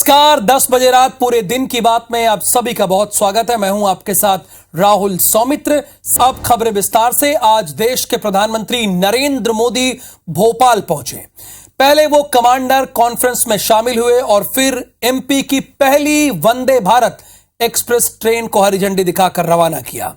नमस्कार, 10 बजे रात पूरे दिन की बात में आप सभी का बहुत स्वागत है। मैं हूं आपके साथ राहुल सौमित्र। अब खबरें विस्तार से। आज देश के प्रधानमंत्री नरेंद्र मोदी भोपाल पहुंचे। पहले वो कमांडर कॉन्फ्रेंस में शामिल हुए और फिर एमपी की पहली वंदे भारत एक्सप्रेस ट्रेन को हरी झंडी दिखाकर रवाना किया।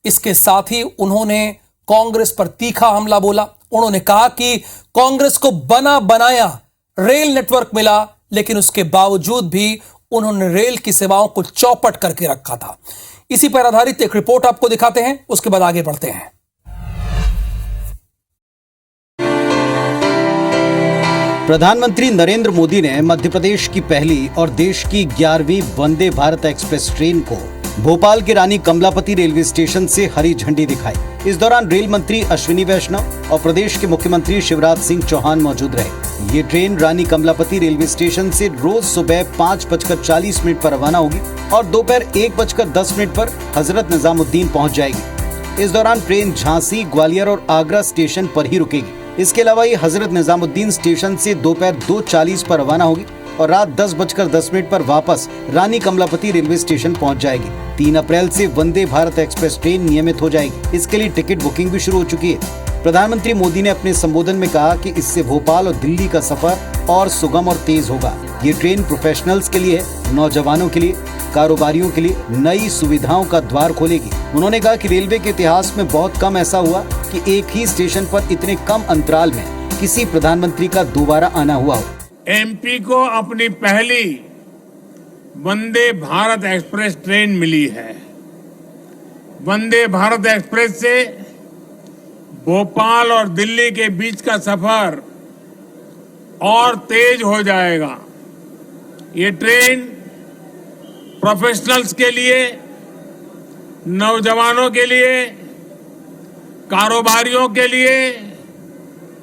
इसके साथ ही उन्होंने कांग्रेस पर तीखा हमला बोला। उन्होंने कहा कि कांग्रेस को बना बनाया रेल नेटवर्क मिला, लेकिन उसके बावजूद भी उन्होंने रेल की सेवाओं को चौपट करके रखा था। इसी पर आधारित एक रिपोर्ट आपको दिखाते हैं, उसके बाद आगे बढ़ते हैं। प्रधानमंत्री नरेंद्र मोदी ने मध्य प्रदेश की पहली और देश की 11वीं वंदे भारत एक्सप्रेस ट्रेन को भोपाल के रानी कमलापति रेलवे स्टेशन से हरी झंडी दिखाई। इस दौरान रेल मंत्री अश्विनी वैष्णव और प्रदेश के मुख्यमंत्री शिवराज सिंह चौहान मौजूद रहे। ये ट्रेन रानी कमलापति रेलवे स्टेशन से रोज सुबह 5:40 पर रवाना होगी और दोपहर 1:10 पर हजरत निजामुद्दीन पहुंच जाएगी। इस दौरान ट्रेन झांसी, ग्वालियर और आगरा स्टेशन पर ही रुकेगी। इसके अलावा ये हजरत निजामुद्दीन स्टेशन से दोपहर 2:40 पर रवाना होगी और रात 10:10 पर वापस रानी कमलापति रेलवे स्टेशन पहुंच जाएगी। 3 अप्रैल से वंदे भारत एक्सप्रेस ट्रेन नियमित हो जाएगी। इसके लिए टिकट बुकिंग भी शुरू हो चुकी है। प्रधानमंत्री मोदी ने अपने संबोधन में कहा कि इससे भोपाल और दिल्ली का सफर और सुगम और तेज होगा। ये ट्रेन प्रोफेशनल्स के लिए, नौजवानों के लिए, कारोबारियों के लिए नई सुविधाओं का द्वार खोलेगी। उन्होंने कहा कि रेलवे के इतिहास में बहुत कम ऐसा हुआ कि एक ही स्टेशन पर इतने कम अंतराल में किसी प्रधानमंत्री का दोबारा आना हुआ हो। एमपी को अपनी पहली वंदे भारत एक्सप्रेस ट्रेन मिली है। वंदे भारत एक्सप्रेस से भोपाल और दिल्ली के बीच का सफर और तेज हो जाएगा। ये ट्रेन प्रोफेशनल्स के लिए, नौजवानों के लिए, कारोबारियों के लिए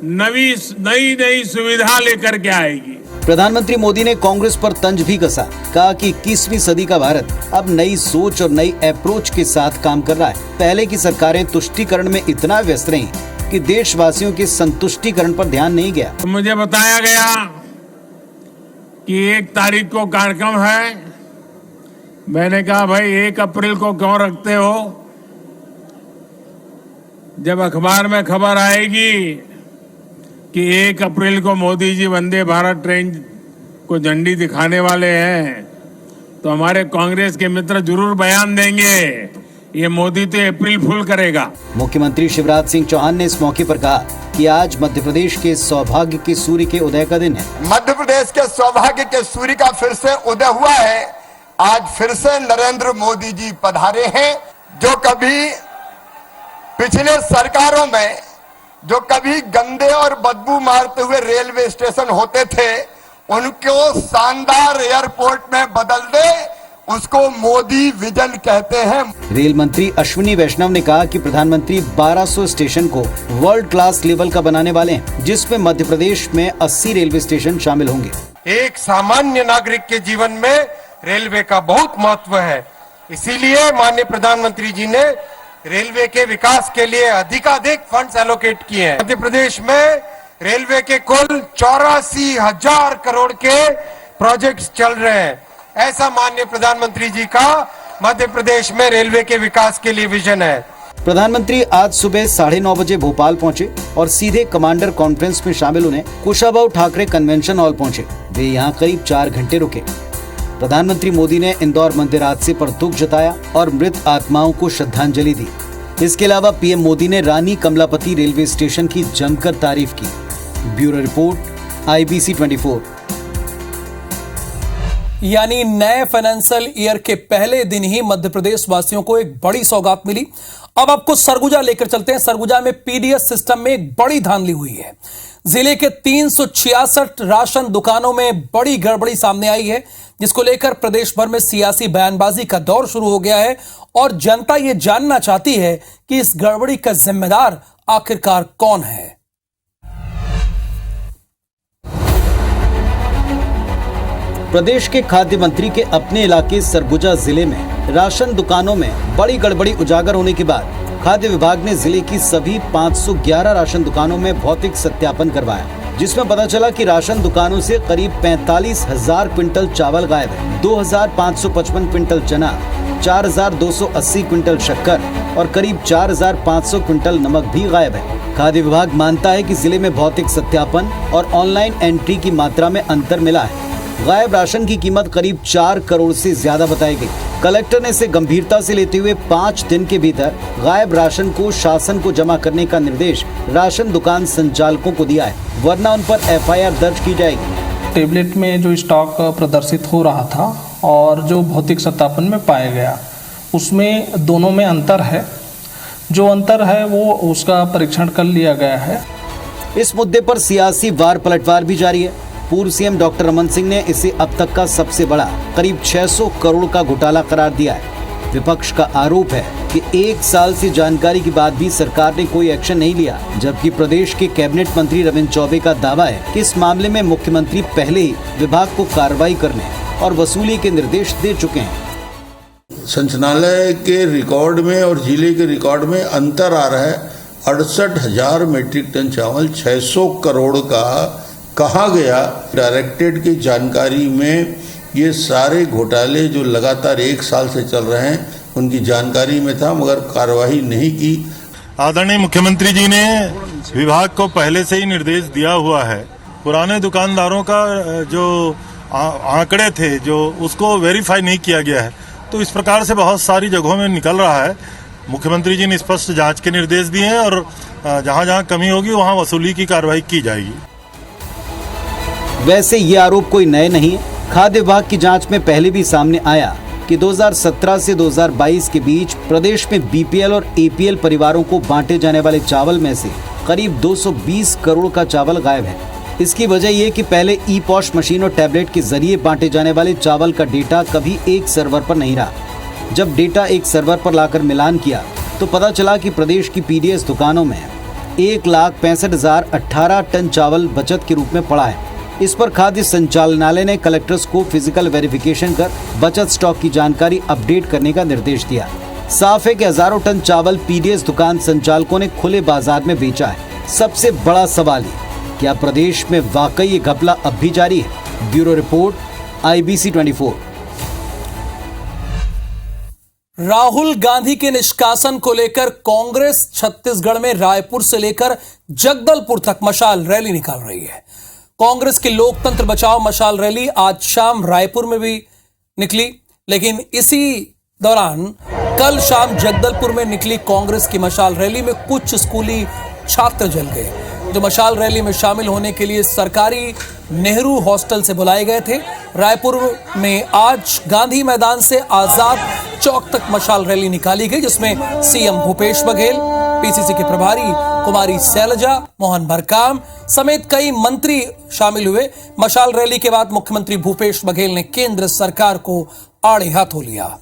नई सुविधा लेकर के आएगी। प्रधानमंत्री मोदी ने कांग्रेस पर तंज भी कसा। कहा कि 21वीं सदी का भारत अब नई सोच और नई अप्रोच के साथ काम कर रहा है। पहले की सरकारें तुष्टीकरण में इतना व्यस्त रहीं कि देशवासियों के संतुष्टीकरण पर ध्यान नहीं गया। मुझे बताया गया कि 1 तारीख को कार्यक्रम है। मैंने कहा भाई 1 अप्रैल को क्यों रखते हो? जब अखबार में खबर आएगी कि 1 अप्रैल को मोदी जी वंदे भारत ट्रेन को झंडी दिखाने वाले हैं, तो हमारे कांग्रेस के मित्र जरूर बयान देंगे, ये मोदी तो अप्रैल फूल करेगा। मुख्यमंत्री शिवराज सिंह चौहान ने इस मौके पर कहा कि आज मध्य प्रदेश के सौभाग्य के सूर्य के उदय का दिन है। मध्य प्रदेश के सौभाग्य के सूर्य का फिर से उदय हुआ है। आज फिर से नरेंद्र मोदी जी पधारे हैं। जो कभी पिछले सरकारों में जो कभी गंदे और बदबू मारते हुए रेलवे स्टेशन होते थे, उनको शानदार एयरपोर्ट में बदल दे, उसको मोदी विजन कहते हैं। रेल मंत्री अश्विनी वैष्णव ने कहा कि प्रधानमंत्री 1200 स्टेशन को वर्ल्ड क्लास लेवल का बनाने वाले हैं, जिसमें मध्य प्रदेश में 80 रेलवे स्टेशन शामिल होंगे। एक सामान्य नागरिक के जीवन में रेलवे का बहुत महत्व है। इसीलिए माननीय प्रधानमंत्री जी ने रेलवे के विकास के लिए अधिकाधिक फंड्स एलोकेट किए हैं। मध्य प्रदेश में रेलवे के कुल 84,000 करोड़ के प्रोजेक्ट्स चल रहे हैं। ऐसा माननीय प्रधानमंत्री जी का मध्य प्रदेश में रेलवे के विकास के लिए विजन है। प्रधानमंत्री आज सुबह 9:30 बजे भोपाल पहुंचे और सीधे कमांडर कॉन्फ्रेंस में शामिल होने कुशाभाऊ ठाकरे कन्वेंशन हॉल पहुंचे। वे यहां करीब 4 घंटे रुके। प्रधानमंत्री मोदी ने इंदौर मंदिर हादसे पर दुख जताया और मृत आत्माओं को श्रद्धांजलि दी। इसके अलावा पीएम मोदी ने रानी कमलापति रेलवे स्टेशन की जमकर तारीफ की। Bureau report, IBC 24। यानी नए फाइनेंशियल ईयर के पहले दिन ही मध्य प्रदेश वासियों को एक बड़ी सौगात मिली। अब आपको सरगुजा लेकर चलते हैं। सरगुजा में पीडीएस सिस्टम में एक बड़ी धांधली हुई है। जिले के 366 राशन दुकानों में बड़ी गड़बड़ी सामने आई है, जिसको लेकर प्रदेश भर में सियासी बयानबाजी का दौर शुरू हो गया है और जनता यह जानना चाहती है कि इस गड़बड़ी का जिम्मेदार आखिरकार कौन है। प्रदेश के खाद्य मंत्री के अपने इलाके सरगुजा जिले में राशन दुकानों में बड़ी गड़बड़ी उजागर होने के बाद खाद्य विभाग ने जिले की सभी 511 राशन दुकानों में भौतिक सत्यापन करवाया। जिसमें पता चला कि राशन दुकानों से करीब 45,000 क्विंटल चावल गायब है, 2,555 क्विंटल चना, 4,280 क्विंटल शक्कर और करीब 4,500 क्विंटल नमक भी गायब है। खाद्य विभाग मानता है कि जिले में भौतिक सत्यापन और ऑनलाइन एंट्री की मात्रा में अंतर मिला है। गायब राशन की कीमत करीब 4 करोड़ से ज्यादा बताई गई। कलेक्टर ने इसे गंभीरता से लेते हुए 5 दिन के भीतर गायब राशन को शासन को जमा करने का निर्देश राशन दुकान संचालकों को दिया है, वरना उन पर FIR दर्ज की जाएगी। टेबलेट में जो स्टॉक प्रदर्शित हो रहा था और जो भौतिक सत्यापन में पाया गया, उसमें दोनों में अंतर है। जो अंतर है वो उसका परीक्षण कर लिया गया है। इस मुद्दे पर सियासी वार पलटवार भी जारी है। पूर्व सीएम डॉक्टर रमन सिंह ने इसे अब तक का सबसे बड़ा करीब 600 करोड़ का घोटाला करार दिया है। विपक्ष का आरोप है कि 1 साल से जानकारी के बाद भी सरकार ने कोई एक्शन नहीं लिया, जबकि प्रदेश के कैबिनेट मंत्री रविंद्र चौबे का दावा है कि इस मामले में मुख्यमंत्री पहले ही विभाग को कार्रवाई करने और वसूली के निर्देश दे चुके हैं। संचालनालय के रिकॉर्ड में और जिले के रिकॉर्ड में अंतर आ रहा है। 68,000 मीट्रिक टन चावल 600 करोड़ का कहा गया। डायरेक्टरेट की जानकारी में ये सारे घोटाले जो लगातार 1 साल से चल रहे हैं उनकी जानकारी में था, मगर कार्रवाई नहीं की। आदरणीय मुख्यमंत्री जी ने विभाग को पहले से ही निर्देश दिया हुआ है। पुराने दुकानदारों का जो आंकड़े थे जो उसको वेरीफाई नहीं किया गया है, तो इस प्रकार से बहुत सारी जगहों में निकल रहा है। मुख्यमंत्री जी ने स्पष्ट जांच के निर्देश दिए हैं और जहां जहां कमी होगी वहां वसूली की कार्रवाई की जाएगी। वैसे ये आरोप कोई नए नहीं है। खाद्य विभाग की जांच में पहले भी सामने आया कि 2017 से 2022 के बीच प्रदेश में BPL और APL परिवारों को बांटे जाने वाले चावल में से करीब 220 करोड़ का चावल गायब है। इसकी वजह ये कि पहले E-पॉश मशीन और टैबलेट के जरिए बांटे जाने वाले चावल का डेटा कभी एक सर्वर पर नहीं रहा। जब डेटा एक सर्वर पर लाकर मिलान किया तो पता चला कि प्रदेश की PDS दुकानों में 1,65,018 टन चावल बचत के रूप में पड़ा है। इस पर खाद्य संचालनालय ने कलेक्टर्स को फिजिकल वेरिफिकेशन कर बचत स्टॉक की जानकारी अपडेट करने का निर्देश दिया। साफ है कि हजारों टन चावल PDS दुकान संचालकों ने खुले बाजार में बेचा है। सबसे बड़ा सवाल ये, क्या प्रदेश में वाकई ये घपला अब भी जारी है? Bureau report, IBC 24। Rahul Gandhi के निष्कासन को लेकर कांग्रेस छत्तीसगढ़ में रायपुर से लेकर जगदलपुर तक मशाल रैली निकाल रही है। कांग्रेस की लोकतंत्र बचाओ मशाल रैली आज शाम रायपुर में भी निकली, लेकिन इसी दौरान कल शाम जगदलपुर में निकली कांग्रेस की मशाल रैली में कुछ स्कूली छात्र जल गए, जो मशाल रैली में शामिल होने के लिए सरकारी नेहरू हॉस्टल से बुलाए गए थे। रायपुर में आज गांधी मैदान से आजाद चौक तक मशाल रैली निकाली गई, जिसमें CM भूपेश बघेल, PCC के प्रभारी कुमारी शैलजा, मोहन भरकाम समेत कई मंत्री शामिल हुए। मशाल रैली के बाद मुख्यमंत्री भूपेश बघेल ने केंद्र सरकार को आड़े हाथों लिया।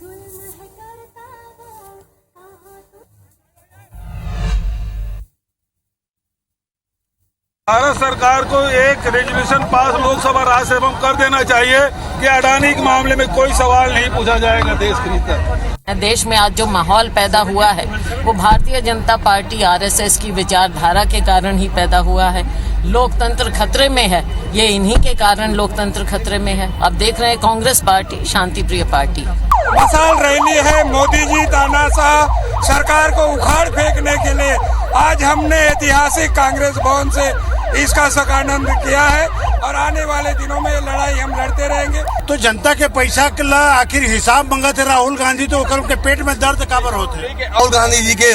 भारत सरकार को एक रेजोल्यूशन पास लोकसभा राज्यसभा में कर देना चाहिए कि अडानी के मामले में कोई सवाल नहीं पूछा जाएगा देश के भीतर। देश में आज जो माहौल पैदा हुआ है वो भारतीय जनता पार्टी RSS की विचारधारा के कारण ही पैदा हुआ है। लोकतंत्र खतरे में है, ये इन्हीं के कारण लोकतंत्र खतरे में है। अब देख रहे हैं कांग्रेस पार्टी शांति प्रिय पार्टी। मशाल रैली है मोदी जी तानाशाह सरकार को उखाड़ फेंकने के लिए। आज हमने ऐतिहासिक कांग्रेस भवन से इसका सकानंद किया है और आने वाले दिनों में ये लड़ाई हम लड़ते रहेंगे। तो जनता के पैसा के ला आखिर हिसाब मंगा थे राहुल गांधी, तो उनके पेट में दर्द काबर होते। राहुल गांधी जी के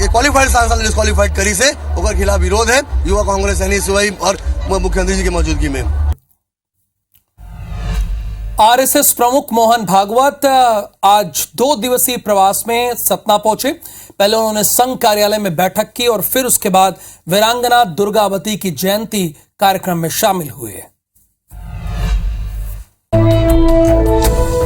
क्वालिफाइड सांसद डिस्क्वालीफाइड करी से ओकर खिलाफ विरोध है युवा कांग्रेस और मुख्यमंत्री जी की मौजूदगी में। RSS प्रमुख मोहन भागवत आज 2 दिवसीय प्रवास में सतना पहुंचे। पहले उन्होंने संघ कार्यालय में बैठक की और फिर उसके बाद वीरांगना दुर्गावती की जयंती कार्यक्रम में शामिल हुए।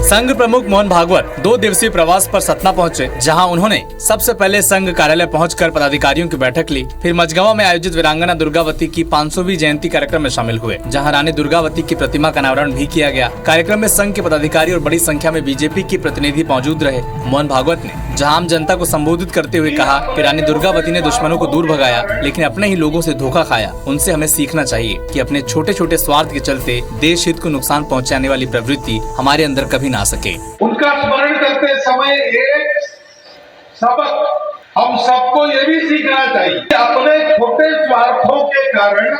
संघ प्रमुख मोहन भागवत 2 दिवसीय प्रवास पर सतना पहुंचे, जहां उन्होंने सबसे पहले संघ कार्यालय पहुंचकर पदाधिकारियों की बैठक ली। फिर मझगंवा में आयोजित वीरांगना दुर्गावती की 500वीं जयंती कार्यक्रम में शामिल हुए, जहां रानी दुर्गावती की प्रतिमा का अनावरण भी किया गया। कार्यक्रम में संघ के पदाधिकारी और बड़ी संख्या में बीजेपी के प्रतिनिधि मौजूद रहे। मोहन भागवत ने जहां आम जनता को संबोधित करते हुए कहा कि रानी दुर्गावती ने दुश्मनों को दूर भगाया, लेकिन अपने ही लोगों से धोखा खाया। उनसे हमें सीखना चाहिए कि अपने छोटे छोटे स्वार्थ के चलते देश हित को नुकसान पहुंचाने वाली प्रवृत्ति हमारे अंदर कभी ना सके। उनका स्मरण करते समय एक सबक हम सबको ये भी सीखना चाहिए, अपने छोटे स्वार्थों के कारण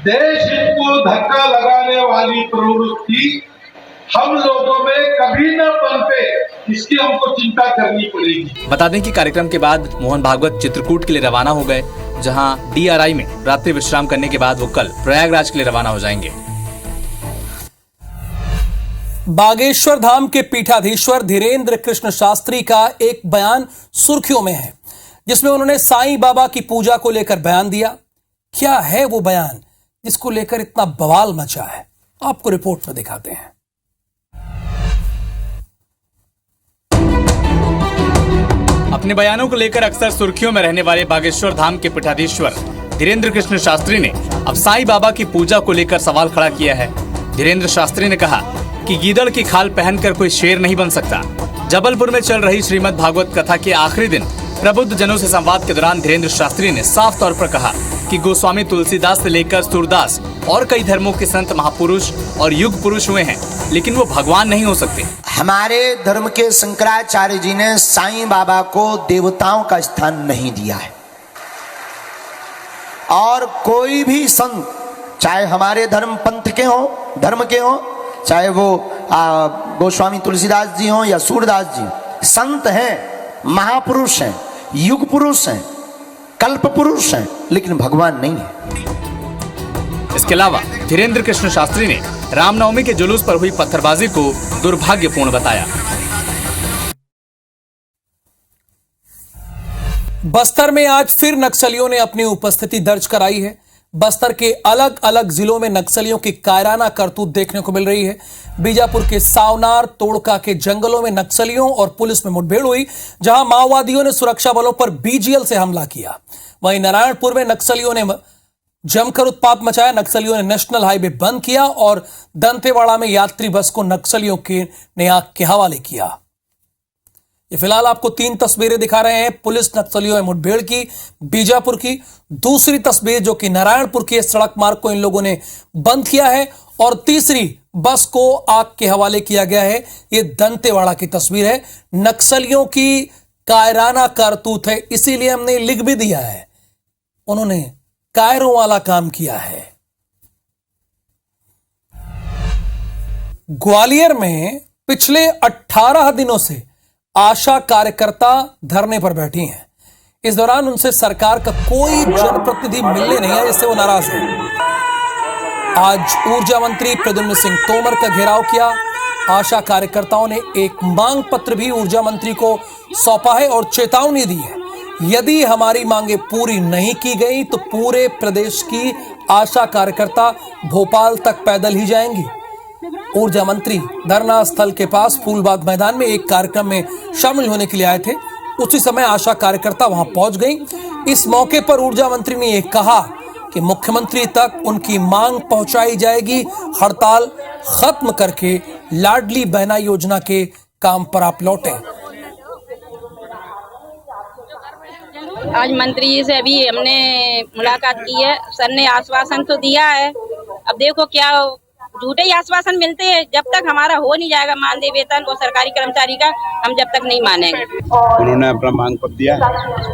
देश हित को धक्का लगाने वाली प्रवृत्ति हम लोगों में कभी न पनपे, इसकी हमको चिंता करनी पड़ेगी। बता दें कि कार्यक्रम के बाद मोहन भागवत चित्रकूट के लिए रवाना हो गए, जहां DRI में रात्रि विश्राम करने के बाद वो कल प्रयागराज के लिए रवाना हो जाएंगे। बागेश्वर धाम के पीठाधीश्वर धीरेन्द्र कृष्ण शास्त्री का एक बयान सुर्खियों में है, जिसमें उन्होंने साईं बाबा की पूजा को लेकर बयान दिया। क्या है वो बयान जिसको लेकर इतना बवाल मचा है, आपको रिपोर्ट में दिखाते हैं। अपने बयानों को लेकर अक्सर सुर्खियों में रहने वाले बागेश्वर धाम के पीठाधीश्वर धीरेन्द्र कृष्ण शास्त्री ने अब साईं बाबा की पूजा को लेकर सवाल खड़ा किया है। धीरेन्द्र शास्त्री ने कहा कि गीदड़ की खाल पहनकर कोई शेर नहीं बन सकता। जबलपुर में चल रही श्रीमद् भागवत कथा के आखिरी दिन प्रबुद्ध जनों से संवाद के दौरान धीरेन्द्र शास्त्री ने साफ तौर पर कहा कि गोस्वामी तुलसीदास से लेकर सूरदास और कई धर्मों के संत महापुरुष और युग पुरुष हुए हैं, लेकिन वो भगवान नहीं हो सकते। हमारे धर्म के शंकराचार्य जी ने साईं बाबा को देवताओं का स्थान नहीं दिया है, और कोई भी संत, चाहे हमारे धर्म के हो, चाहे वो गोस्वामी तुलसीदास जी हो या सूरदास जी, संत हैं, महापुरुष हैं, युग पुरुष हैं, कल्प पुरुष हैं, लेकिन भगवान नहीं है। इसके अलावा धीरेन्द्र कृष्ण शास्त्री ने रामनवमी के जुलूस पर हुई पत्थरबाजी को दुर्भाग्यपूर्ण बताया। बस्तर में आज फिर नक्सलियों ने अपनी उपस्थिति दर्ज कराई है। बस्तर के अलग अलग जिलों में नक्सलियों की कायराना करतूत देखने को मिल रही है। बीजापुर के सावनार तोड़का के जंगलों में नक्सलियों और पुलिस में मुठभेड़ हुई, जहां माओवादियों ने सुरक्षा बलों पर BGL से हमला किया। वहीं नारायणपुर में नक्सलियों ने जमकर उत्पात मचाया। नक्सलियों ने नेशनल हाईवे बंद किया और दंतेवाड़ा में यात्री बस को नक्सलियों ने आग के हवाले किया। ये फिलहाल आपको 3 तस्वीरें दिखा रहे हैं, पुलिस नक्सलियों में मुठभेड़ की, बीजापुर की। दूसरी तस्वीर जो कि नारायणपुर के सड़क मार्ग को इन लोगों ने बंद किया है, और तीसरी बस को आग के हवाले किया गया है। ये दंतेवाड़ा की तस्वीर है। नक्सलियों की कायराना करतूत है, इसीलिए हमने लिख भी दिया है, उन्होंने कायरों वाला काम किया है। ग्वालियर में पिछले 18 दिनों से आशा कार्यकर्ता धरने पर बैठी हैं। इस दौरान उनसे सरकार का कोई जनप्रतिनिधि मिलने नहीं है, जिससे वो नाराज है। आज ऊर्जा मंत्री प्रद्युम्न सिंह तोमर का घेराव किया। आशा कार्यकर्ताओं ने एक मांग पत्र भी ऊर्जा मंत्री को सौंपा है और चेतावनी दी है, यदि हमारी मांगे पूरी नहीं की गई तो पूरे प्रदेश की आशा कार्यकर्ता भोपाल तक पैदल ही जाएंगी। ऊर्जा मंत्री धरना स्थल के पास फूलबाग मैदान में एक कार्यक्रम में शामिल होने के लिए आए थे। उसी समय आशा कार्यकर्ता वहां पहुंच गई। इस मौके पर ऊर्जा मंत्री ने यह कहा कि मुख्यमंत्री तक उनकी मांग पहुंचाई जाएगी। हड़ताल खत्म करके लाडली बहना योजना के काम पर आप लौटे। आज मंत्री जी से अभी हमने मुलाकात की है। सर ने आश्वासन तो दिया है, अब देखो क्या झूठे ही आश्वासन मिलते हैं। जब तक हमारा हो नहीं जाएगा मानदेय वेतन और सरकारी कर्मचारी का, हम जब तक नहीं मानेंगे। उन्होंने अपना मांग पत्र दिया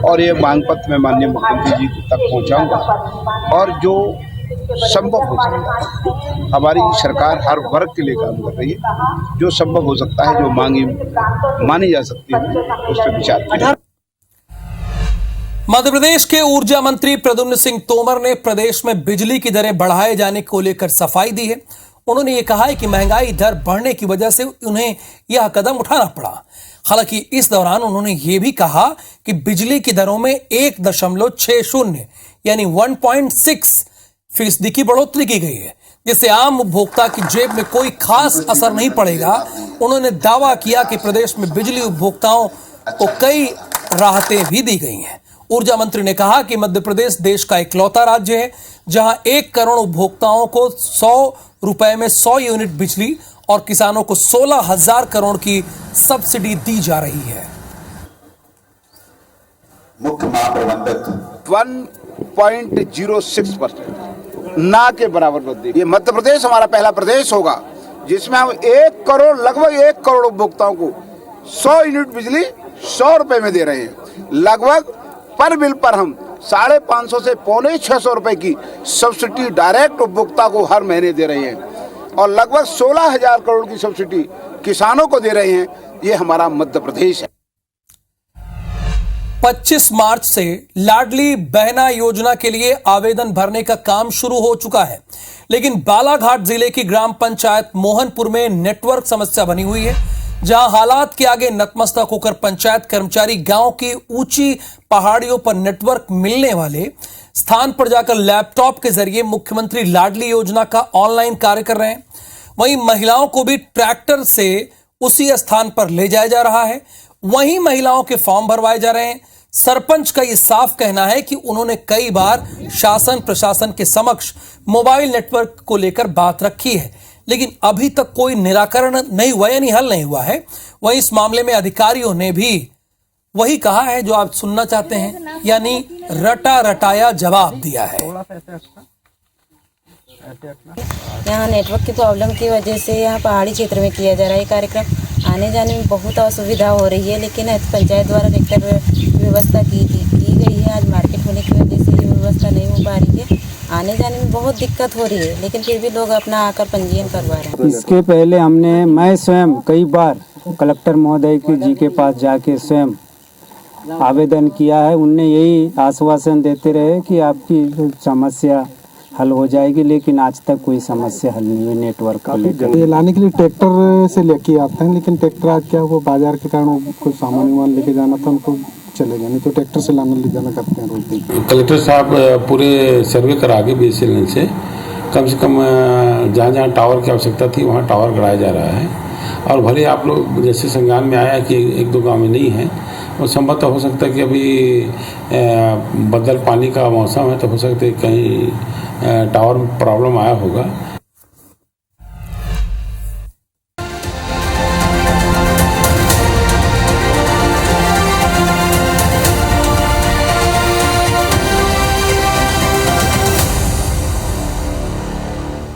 और ये मांग पत्र मैं माननीय मुख्यमंत्री जी तक पहुंचाऊंगा, और जो संभव हो सकता है, हमारी सरकार हर वर्ग के लिए काम कर रही है। जो संभव हो सकता है, जो मांगी मानी जा सकती है, उस पर विचार करें। मध्य प्रदेश के ऊर्जा मंत्री प्रद्युम्न सिंह तोमर ने प्रदेश में बिजली की दरें बढ़ाए जाने को लेकर सफाई दी है। उन्होंने ये कहा है कि महंगाई दर बढ़ने की वजह से उन्हें यह कदम उठाना पड़ा। हालांकि इस दौरान उन्होंने ये भी कहा कि बिजली की दरों में 1.60 यानी 1.6% की बढ़ोतरी की गई है, जिससे आम उपभोक्ता की जेब में कोई खास असर नहीं पड़ेगा। उन्होंने दावा किया कि प्रदेश में बिजली उपभोक्ताओं को कई राहतें भी दी गई हैं। ऊर्जा मंत्री ने कहा कि मध्य प्रदेश देश का इकलौता राज्य है जहां 1 करोड़ उपभोक्ताओं को 100 रुपए में 100 यूनिट बिजली और किसानों को 16,000 करोड़ की सब्सिडी दी जा रही है। मुख्य महाप्रबंधक 1.06% ना के बराबर वृद्धि। ये मध्य प्रदेश हमारा पहला प्रदेश होगा जिसमें हम 1 करोड़ लगभग 1 करोड़ उपभोक्ताओं को 100 यूनिट बिजली 100 रुपए में दे रहे हैं। लगभग पर बिल पर हम 550 से 650 रुपए की सब्सिडी डायरेक्ट उपभोक्ता को हर महीने दे रहे हैं और लगभग 16,000 करोड़ की सब्सिडी किसानों को दे रहे हैं। ये हमारा मध्य प्रदेश है। 25 मार्च से लाडली बहना योजना के लिए आवेदन भरने का काम शुरू हो चुका है, लेकिन बालाघाट जिले की ग्राम पंचायत मोहनपुर में नेटवर्क समस्या बनी हुई है, जहां हालात के आगे नतमस्तक होकर पंचायत कर्मचारी गांव की ऊंची पहाड़ियों पर नेटवर्क मिलने वाले स्थान पर जाकर लैपटॉप के जरिए मुख्यमंत्री लाडली योजना का ऑनलाइन कार्य कर रहे हैं। वहीं महिलाओं को भी ट्रैक्टर से उसी स्थान पर ले जाया जा रहा है, वहीं महिलाओं के फॉर्म भरवाए जा रहे हैं। सरपंच का यह साफ कहना है कि उन्होंने कई बार शासन प्रशासन के समक्ष मोबाइल नेटवर्क को लेकर बात रखी है, लेकिन अभी तक कोई निराकरण नहीं हुआ, यानी हल नहीं हुआ है। वहीं इस मामले में अधिकारियों ने भी वही कहा है जो आप सुनना चाहते हैं, यानी रटा रटाया जवाब दिया है। यहाँ नेटवर्क की प्रॉब्लम की वजह से यहाँ पहाड़ी क्षेत्र में किया जा रहा है कार्यक्रम, आने जाने में बहुत असुविधा हो रही है, लेकिन पंचायत द्वारा ट्रैक्टर व्यवस्था की गई है। आज मार्केट होने की वजह से ये व्यवस्था नहीं हो पा रही है, आने जाने में बहुत दिक्कत हो रही है, लेकिन फिर भी लोग अपना आकर पंजीयन करवा रहे हैं। इसके पहले मैं स्वयं कई बार कलेक्टर महोदय जी के पास जाके स्वयं आवेदन किया है। उनने यही आश्वासन देते रहे कि आपकी समस्या हल हो जाएगी, लेकिन आज तक कोई समस्या हल नहीं हुई नेटवर्क को लेकर। ये लाने के लिए ट्रैक्टर से लेके आते हैं, लेकिन ट्रैक्टर आज क्या वो बाजार के कारण कुछ सामान वामान लेके जाना था, उनको चले गए, नहीं तो ट्रैक्टर से लाना ले जाना करते हैं रोज दिन। कलेक्टर साहब पूरे सर्वे करा के BSNL से कम जहाँ जहाँ टावर की आवश्यकता थी वहाँ टावर गड़ाया जा रहा है। और भले आप लोग जैसे संज्ञान में आया कि 1-2 गाँव में नहीं है, और संभवतः हो सकता है कि अभी बदल पानी का मौसम है, तो हो सकता है कहीं टावर में प्रॉब्लम आया होगा।